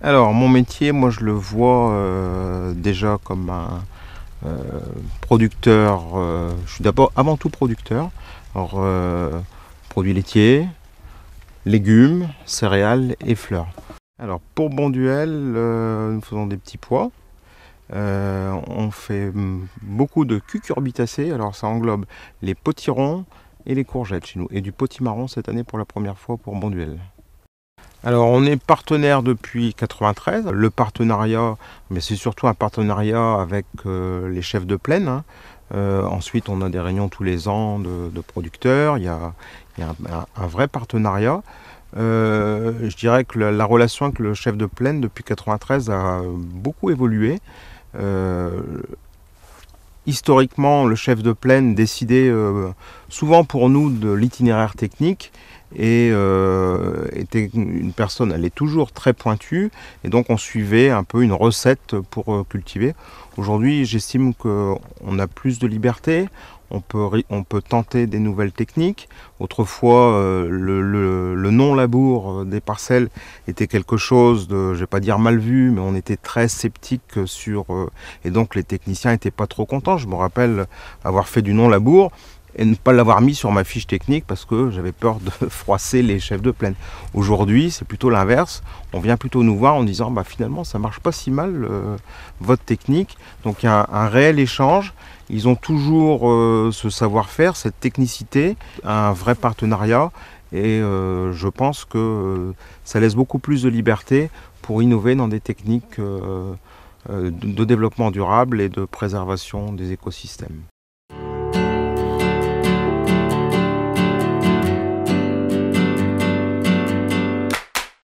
Alors, mon métier, moi, je le vois déjà comme un producteur. Je suis d'abord, avant tout producteur. Alors, produits laitiers, légumes, céréales et fleurs. Alors, pour Bonduelle, nous faisons des petits pois. On fait beaucoup de cucurbitacées. Alors, ça englobe les potirons et les courgettes chez nous. Et du potimarron cette année pour la première fois pour Bonduelle. Alors on est partenaire depuis 93. Le partenariat, mais c'est surtout un partenariat avec les chefs de plaine, hein. Ensuite on a des réunions tous les ans de producteurs. Il y a un vrai partenariat. Je dirais que la relation avec le chef de plaine depuis 93 a beaucoup évolué. Euh, Historiquement, le chef de plaine décidait souvent pour nous de l'itinéraire technique et était une personne, elle est toujours très pointue et donc on suivait un peu une recette pour cultiver. Aujourd'hui, j'estime qu'on a plus de liberté, on peut tenter des nouvelles techniques. Autrefois, le non-labour des parcelles était quelque chose de, je ne vais pas dire mal vu, mais on était très sceptique sur... et donc les techniciens n'étaient pas trop contents. Je me rappelle avoir fait du non-labour et ne pas l'avoir mis sur ma fiche technique parce que j'avais peur de froisser les chefs de plaine. Aujourd'hui, c'est plutôt l'inverse. On vient plutôt nous voir en disant bah, finalement ça marche pas si mal votre technique. Donc il y a un réel échange. Ils ont toujours ce savoir-faire, cette technicité, un vrai partenariat et je pense que ça laisse beaucoup plus de liberté pour innover dans des techniques de développement durable et de préservation des écosystèmes.